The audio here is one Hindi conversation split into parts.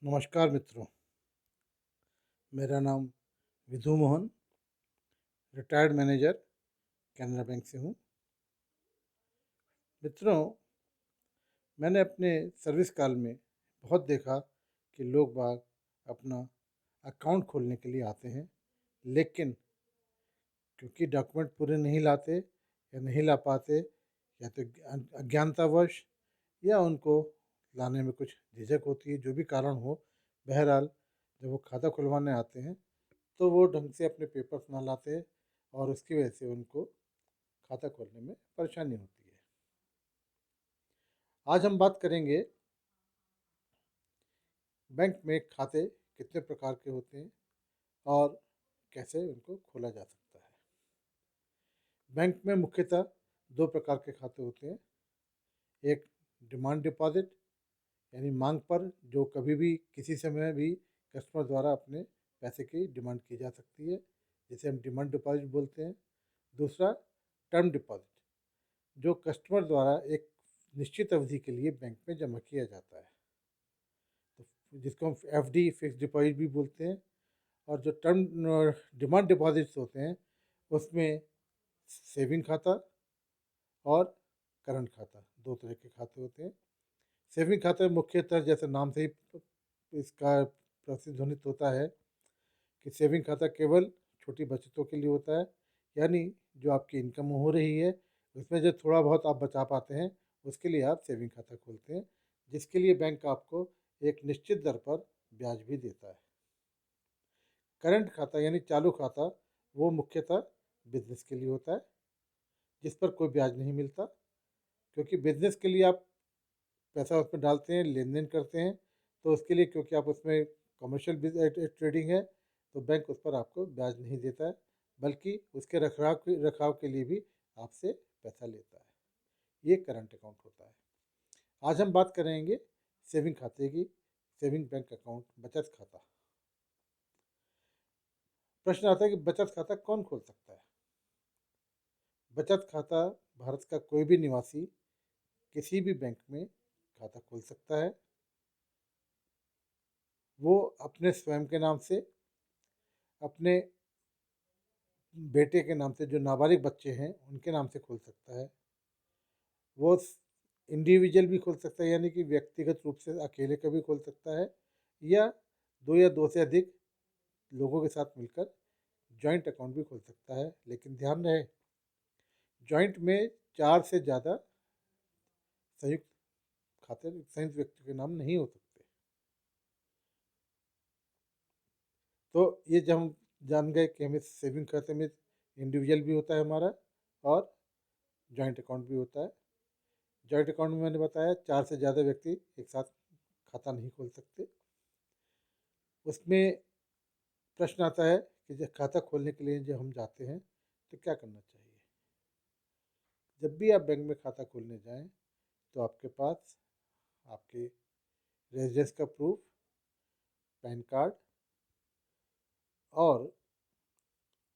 नमस्कार मित्रों, मेरा नाम Vidhu Mohan, retired manager Canara bank से हूँ। मित्रों, मैंने अपने सर्विस काल में बहुत देखा कि लोग बाग अपना अकाउंट खोलने के लिए आते हैं, लेकिन क्योंकि डॉक्यूमेंट पूरे नहीं लाते या नहीं ला पाते, या तो अज्ञानतावश या उनको लाने में कुछ झिझक होती है, जो भी कारण हो, बहरहाल जब वो खाता खुलवाने आते हैं तो वो ढंग से अपने पेपर्स ना लाते और उसकी वजह से उनको खाता खोलने में परेशानी होती है। आज हम बात करेंगे बैंक में खाते कितने प्रकार के होते हैं और कैसे उनको खोला जा सकता है। बैंक में मुख्यतः दो प्रकार के खाते होते हैं। एक डिमांड डिपॉजिट यानी मांग पर, जो कभी भी किसी समय भी कस्टमर द्वारा अपने पैसे की डिमांड की जा सकती है, जिसे हम डिमांड डिपॉजिट बोलते हैं। दूसरा टर्म डिपॉजिट, जो कस्टमर द्वारा एक निश्चित अवधि के लिए बैंक में जमा किया जाता है, तो जिसको हम एफडी फिक्स डिपॉजिट भी बोलते हैं। और जो टर्म डिमांड डिपॉजिट्स होते हैं, उसमें सेविंग खाता और करंट खाता, दो तरह के खाते होते हैं। सेविंग खाता मुख्यतः, जैसे नाम से ही इसका प्रतिध्वनित होता है, कि सेविंग खाता केवल छोटी बचतों के लिए होता है, यानी जो आपकी इनकम हो रही है उसमें जो थोड़ा बहुत आप बचा पाते हैं, उसके लिए आप सेविंग खाता खोलते हैं, जिसके लिए बैंक आपको एक निश्चित दर पर ब्याज भी देता है। करंट खाता यानी चालू खाता, वो मुख्यतः बिजनेस के लिए होता है, जिस पर कोई ब्याज नहीं मिलता, क्योंकि बिजनेस के लिए आप पैसा उसमें डालते हैं, लेन देन करते हैं, तो उसके लिए, क्योंकि आप उसमें कमर्शियल ट्रेडिंग है, तो बैंक उस पर आपको ब्याज नहीं देता है, बल्कि उसके रखाव के लिए भी आपसे पैसा लेता है। ये करंट अकाउंट होता है। आज हम बात करेंगे सेविंग खाते की। सेविंग बैंक अकाउंट, बचत खाता। प्रश्न आता है कि बचत खाता कौन खोल सकता है। बचत खाता भारत का कोई भी निवासी किसी भी बैंक में खाता खोल सकता है। वो अपने स्वयं के नाम से, अपने बेटे के नाम से, जो नाबालिग बच्चे हैं उनके नाम से खोल सकता है। वो इंडिविजुअल भी खोल सकता है, यानी कि व्यक्तिगत रूप से अकेले का भी खोल सकता है, या दो से अधिक लोगों के साथ मिलकर जॉइंट अकाउंट भी खोल सकता है। लेकिन ध्यान रहे, जॉइंट में चार से ज़्यादा संयुक्त खाते, संयुक्त व्यक्ति के नाम नहीं हो सकते। तो ये जब हम जान गए कि हमें सेविंग खाते में इंडिविजुअल भी होता है हमारा, और जॉइंट अकाउंट भी होता है। जॉइंट अकाउंट में मैंने बताया चार से ज़्यादा व्यक्ति एक साथ खाता नहीं खोल सकते। उसमें प्रश्न आता है कि जब खाता खोलने के लिए जब हम जाते हैं तो क्या करना चाहिए। जब भी आप बैंक में खाता खोलने जाएं, तो आपके पास आपके रेजिडेंस का प्रूफ, पैन कार्ड, और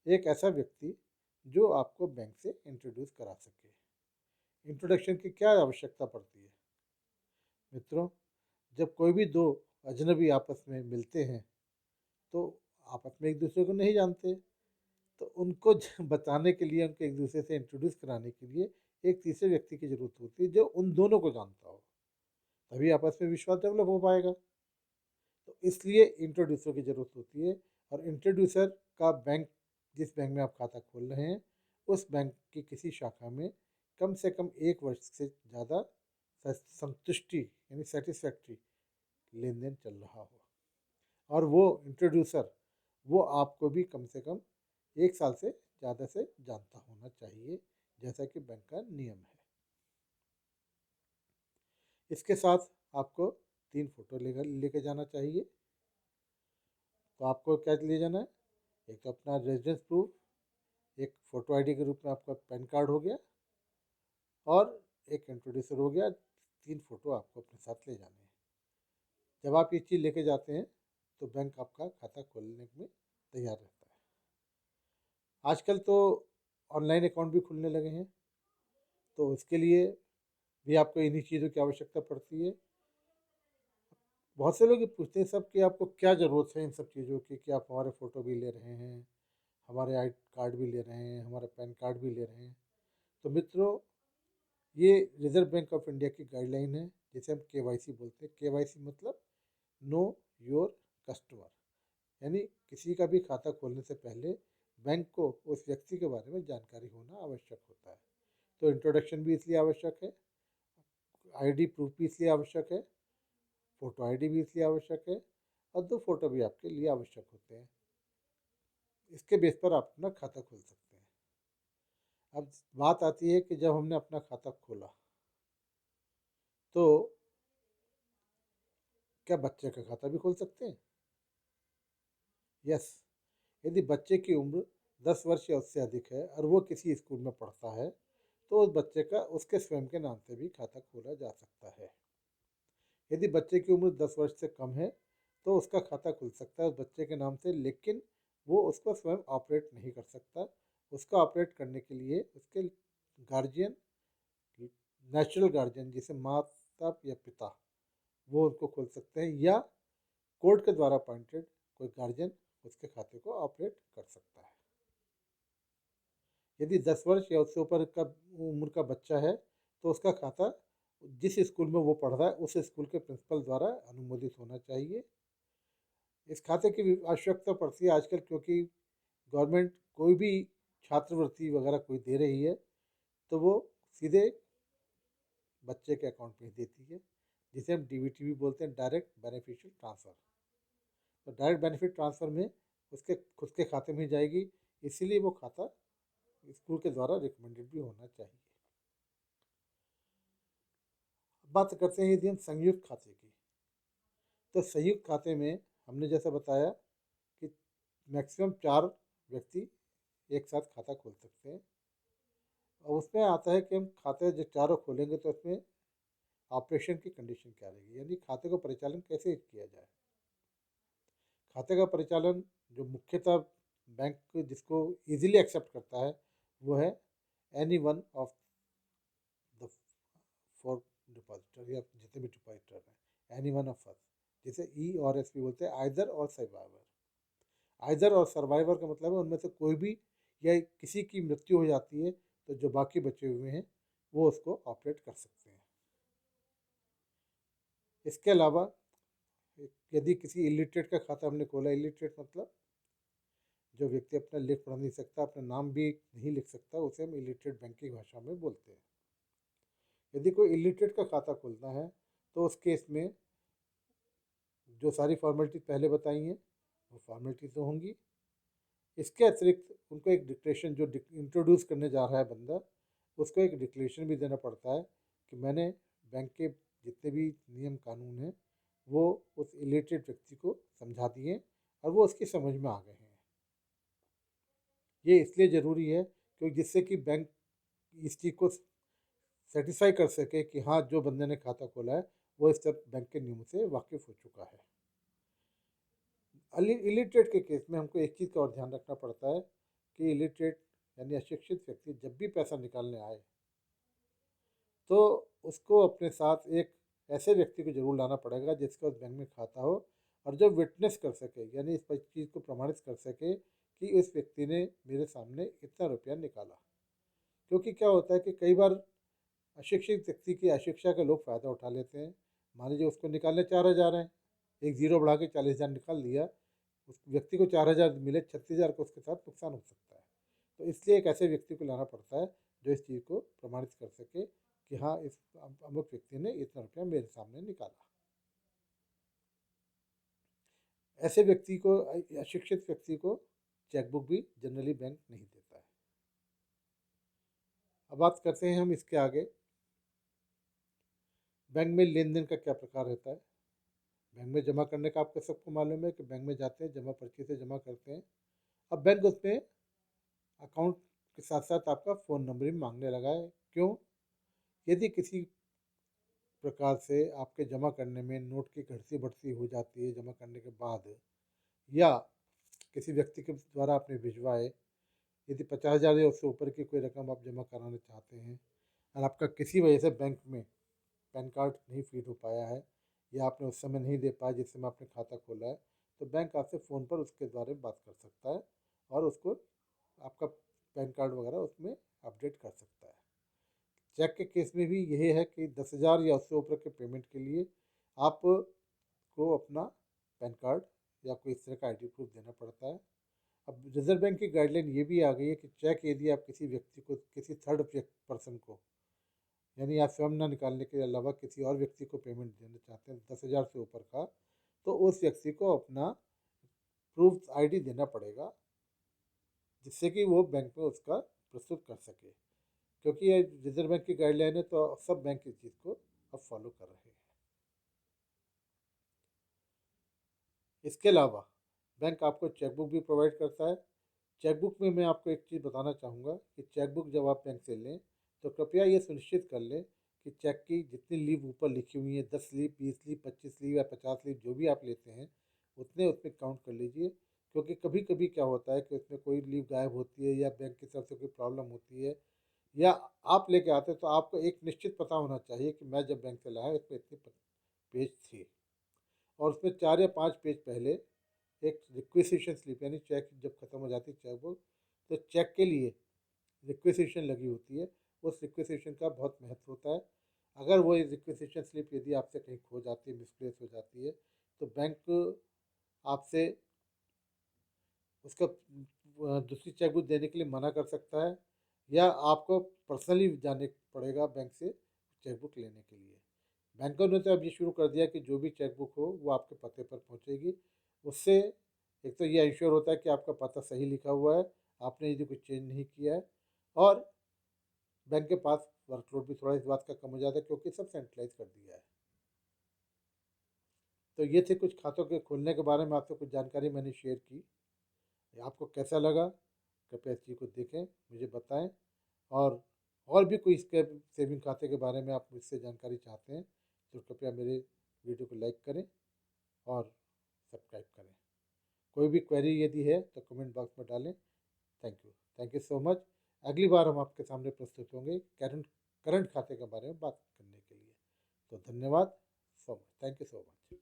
एक ऐसा व्यक्ति जो आपको बैंक से इंट्रोड्यूस करा सके। इंट्रोडक्शन की क्या आवश्यकता पड़ती है मित्रों? जब कोई भी दो अजनबी आपस में मिलते हैं, तो आपस में एक दूसरे को नहीं जानते, तो उनको बताने के लिए, उनको एक दूसरे से इंट्रोड्यूस कराने के लिए एक तीसरे व्यक्ति की ज़रूरत होती है जो उन दोनों को जानता हो, तभी आपस में विश्वास डेवलप हो पाएगा। तो इसलिए इंट्रोड्यूसर की ज़रूरत होती है। और इंट्रोड्यूसर का बैंक, जिस बैंक में आप खाता खोल रहे हैं, उस बैंक की किसी शाखा में कम से कम 1 वर्ष से ज़्यादा संतुष्टि यानी सेटिस्फैक्ट्री लेन देन चल रहा हो। और वो इंट्रोड्यूसर, वो आपको भी कम से कम 1 साल से ज़्यादा से जानता होना चाहिए, जैसा कि बैंक का नियम है। इसके साथ आपको 3 फोटो लेके जाना चाहिए। तो आपको क्या ले जाना है? एक तो अपना रेजिडेंस प्रूफ, एक फ़ोटो आईडी के रूप में आपका पैन कार्ड हो गया, और एक इंट्रोड्यूसर हो गया। 3 फोटो आपको अपने साथ ले जाने हैं। जब आप ये चीज़ लेके जाते हैं, तो बैंक आपका खाता खोलने में तैयार रहता है। आजकल तो ऑनलाइन अकाउंट भी खुलने लगे हैं, तो उसके लिए भी आपको इन्हीं चीज़ों की आवश्यकता पड़ती है। बहुत से लोग ये पूछते हैं सब कि आपको क्या ज़रूरत है इन सब चीज़ों की, कि आप हमारे फ़ोटो भी ले रहे हैं, हमारे आई कार्ड भी ले रहे हैं, हमारा पैन कार्ड भी ले रहे हैं। तो मित्रों, ये रिज़र्व बैंक ऑफ इंडिया की गाइडलाइन है, जिसे हम केवाईसी बोलते हैं। केवाईसी मतलब नो योर कस्टमर, यानी किसी का भी खाता खोलने से पहले बैंक को उस व्यक्ति के बारे में जानकारी होना आवश्यक होता है। तो इंट्रोडक्शन भी इसलिए आवश्यक है, आईडी प्रूफ भी इसलिए आवश्यक है, फ़ोटो आईडी भी इसलिए आवश्यक है, और 2 फ़ोटो भी आपके लिए आवश्यक होते हैं। इसके बेस पर आप अपना खाता खोल सकते हैं। अब बात आती है कि जब हमने अपना खाता खोला, तो क्या बच्चे का खाता भी खोल सकते हैं? यस। यदि बच्चे की उम्र 10 वर्ष या उससे अधिक है और वो किसी स्कूल में पढ़ता है, तो उस बच्चे का उसके स्वयं के नाम से भी खाता खोला जा सकता है। यदि बच्चे की उम्र 10 वर्ष से कम है, तो उसका खाता खुल सकता है उस बच्चे के नाम से, लेकिन वो उसको स्वयं ऑपरेट नहीं कर सकता। उसको ऑपरेट करने के लिए उसके गार्जियन, नेचुरल गार्जियन, जिसे माता या पिता, वो उनको खोल सकते हैं, या कोर्ट के द्वारा अपॉइंटेड कोई गार्जियन उसके खाते को ऑपरेट कर सकता है। यदि 10 वर्ष या उससे ऊपर का उम्र का बच्चा है, तो उसका खाता जिस स्कूल में वो पढ़ रहा है उस स्कूल के प्रिंसिपल द्वारा अनुमोदित होना चाहिए। इस खाते की आवश्यकता पड़ती है आजकल, क्योंकि गवर्नमेंट कोई भी छात्रवृत्ति वगैरह कोई दे रही है, तो वो सीधे बच्चे के अकाउंट में ही देती है, जिसे हम डीबीटी भी बोलते हैं, डायरेक्ट बेनिफिशियल ट्रांसफ़र। तो डायरेक्ट बेनिफिट ट्रांसफ़र में उसके खुद के खाते में जाएगी, इसीलिए वो खाता स्कूल के द्वारा रिकमेंडेड भी होना चाहिए। बात करते हैं यदि हम संयुक्त खाते की, तो संयुक्त खाते में हमने जैसा बताया कि मैक्सिमम 4 व्यक्ति एक साथ खाता खोल सकते हैं। और उसमें आता है कि हम खाते जो चारों खोलेंगे, तो उसमें ऑपरेशन की कंडीशन क्या रहेगी, यानी खाते को परिचालन कैसे किया जाए। खाते का परिचालन जो मुख्यतः बैंक जिसको इजीली एक्सेप्ट करता है, वो है any one of the four depositor, या जितने भी डिपॉजिटर हैं, एनी वन ऑफ अस, जिसे ई और एस भी बोलते हैं, आइदर और सर्वाइवर। आइदर और सर्वाइवर का मतलब है उनमें से कोई भी, या किसी की मृत्यु हो जाती है, तो जो बाकी बचे हुए हैं वो उसको ऑपरेट कर सकते हैं। इसके अलावा यदि किसी इलिटरेट का खाता हमने खोला, इलिटरेट मतलब जो व्यक्ति अपना लिख पढ़ नहीं सकता, अपना नाम भी नहीं लिख सकता, उसे हम इलिटरेट बैंकिंग भाषा में बोलते हैं। यदि कोई इलिटरेट का खाता खोलना है, तो उस केस में जो सारी फॉर्मेलिटी पहले बताई हैं वो फॉर्मेलिटी तो होंगी। इसके अतिरिक्त उनको एक डिक्लेरेशन, जो इंट्रोड्यूस करने जा रहा है बंदा, उसको एक डिक्लेरेशन भी देना पड़ता है कि मैंने बैंक के जितने भी नियम कानून हैं वो उस इलिटरेट व्यक्ति को समझा दिए और वो उसकी समझ में आ गए हैं। ये इसलिए ज़रूरी है क्योंकि जिससे कि बैंक इस चीज़ को सेटिस्फाई कर सके कि हाँ, जो बंदे ने खाता खोला है वो इस सब बैंक के नियम से वाकिफ़ हो चुका है। इलिटरेट के केस में हमको एक चीज़ का और ध्यान रखना पड़ता है कि इलिटरेट यानी अशिक्षित व्यक्ति जब भी पैसा निकालने आए, तो उसको अपने साथ एक ऐसे व्यक्ति को जरूर लाना पड़ेगा जिसका उस बैंक में खाता हो, और जो विटनेस कर सके, यानी इस चीज़ को प्रमाणित कर सके कि इस व्यक्ति ने मेरे सामने इतना रुपया निकाला। क्योंकि क्या होता है कि कई बार अशिक्षित व्यक्ति की अशिक्षा का लोग फ़ायदा उठा लेते हैं। मान लीजिए उसको निकालने 4,000 हैं, एक ज़ीरो बढ़ा के 40,000 निकाल दिया, उस व्यक्ति को 4,000 मिले, 36,000 का उसके साथ नुकसान हो सकता है। तो इसलिए एक ऐसे व्यक्ति को लाना पड़ता है जो इस चीज़ को प्रमाणित कर सके कि हाँ, इस अमुक व्यक्ति ने इतना रुपया मेरे सामने निकाला। ऐसे व्यक्ति को, अशिक्षित व्यक्ति को चेकबुक भी जनरली बैंक नहीं देता है। अब बात करते हैं हम इसके आगे, बैंक में लेन देन का क्या प्रकार रहता है। बैंक में जमा करने का आपको सबको मालूम है कि बैंक में जाते हैं, जमा पर्ची से जमा करते हैं। अब बैंक उसमें अकाउंट के साथ साथ आपका फ़ोन नंबर भी मांगने लगा है। क्यों? यदि किसी प्रकार से आपके जमा करने में नोट की घटती बढ़ती हो जाती है जमा करने के बाद, या किसी व्यक्ति के द्वारा आपने भिजवाए, यदि 50,000 या उससे ऊपर की कोई रकम आप जमा कराना चाहते हैं और आपका किसी वजह से बैंक में पैन कार्ड नहीं फीड हो पाया है, या आपने उस समय नहीं दे पाया जिस समय आपने खाता खोला है, तो बैंक आपसे फ़ोन पर उसके बारे में बात कर सकता है और उसको आपका पैन कार्ड वगैरह उसमें अपडेट कर सकता है। चेक के केस में भी यही है कि 10,000 या उससे ऊपर के पेमेंट के लिए आपको अपना पैन कार्ड या कोई इस तरह का आईडी प्रूफ देना पड़ता है। अब रिजर्व बैंक की गाइडलाइन ये भी आ गई है कि चेक यदि आप किसी व्यक्ति को, किसी थर्ड पर्सन को, यानी आप स्वयं ना निकालने के अलावा किसी और व्यक्ति को पेमेंट देना चाहते हैं 10,000 से ऊपर का, तो उस व्यक्ति को अपना प्रूफ आईडी देना पड़ेगा, जिससे कि वो बैंक में उसका प्रस्तुत कर सके। क्योंकि ये रिजर्व बैंक की गाइडलाइन है तो सब बैंक इस चीज़ को अब फॉलो कर रहे हैं। इसके अलावा बैंक आपको चेकबुक भी प्रोवाइड करता है। चेकबुक में मैं आपको एक चीज़ बताना चाहूँगा कि चेकबुक जब आप बैंक से लें तो कृपया ये सुनिश्चित कर लें कि चेक की जितनी लीव ऊपर लिखी हुई है, 10 लीव, 20 लीव, 25 लीव या 50 लीव, जो भी आप लेते हैं उतने उसमें काउंट कर लीजिए। क्योंकि कभी कभी क्या होता है कि उसमें कोई लीव गायब होती है या बैंक की तरफ से कोई प्रॉब्लम होती है, या आप लेके आते हैं, तो आपको एक निश्चित पता होना चाहिए कि मैं जब बैंक से लाया इसमें इतने पेज थे, और उसमें 4 या 5 पेज पहले एक रिक्वेजिशन स्लिप, यानी चेक जब ख़त्म हो जाती है चेक बुक, तो चेक के लिए रिक्वेजिशन लगी होती है। उस रिक्वेजिशन का बहुत महत्व होता है। अगर वो रिक्वेजिशन स्लिप यदि आपसे कहीं खो जाती है, मिसप्लेस हो जाती है, तो बैंक आपसे उसका दूसरी चेक बुक देने के लिए मना कर सकता है, या आपको पर्सनली जाने पड़ेगा बैंक से चेक बुक लेने के लिए। बैंकों ने तो अब ये शुरू कर दिया कि जो भी चेक बुक हो वो आपके पते पर पहुंचेगी। उससे एक तो ये इंश्योर होता है कि आपका पता सही लिखा हुआ है, आपने यदि कुछ चेंज नहीं किया है, और बैंक के पास वर्कलोड भी थोड़ा इस बात का कम हो जाता है क्योंकि सब सेंट्रलाइज कर दिया है। तो ये थे कुछ खातों के खोलने के बारे में आपसे कुछ जानकारी मैंने शेयर की। आपको कैसा लगा कृपया इस चीज़ को देखें, मुझे बताएं। और भी कोई इसके सेविंग खाते के बारे में आप मुझसे जानकारी चाहते हैं तो कृपया मेरे वीडियो को लाइक करें और सब्सक्राइब करें। कोई भी क्वेरी यदि है तो कमेंट बॉक्स में डालें। Thank you so much. अगली बार हम आपके सामने प्रस्तुत होंगे करंट करंट खाते के बारे में बात करने के लिए। तो धन्यवाद so much, thank you so much.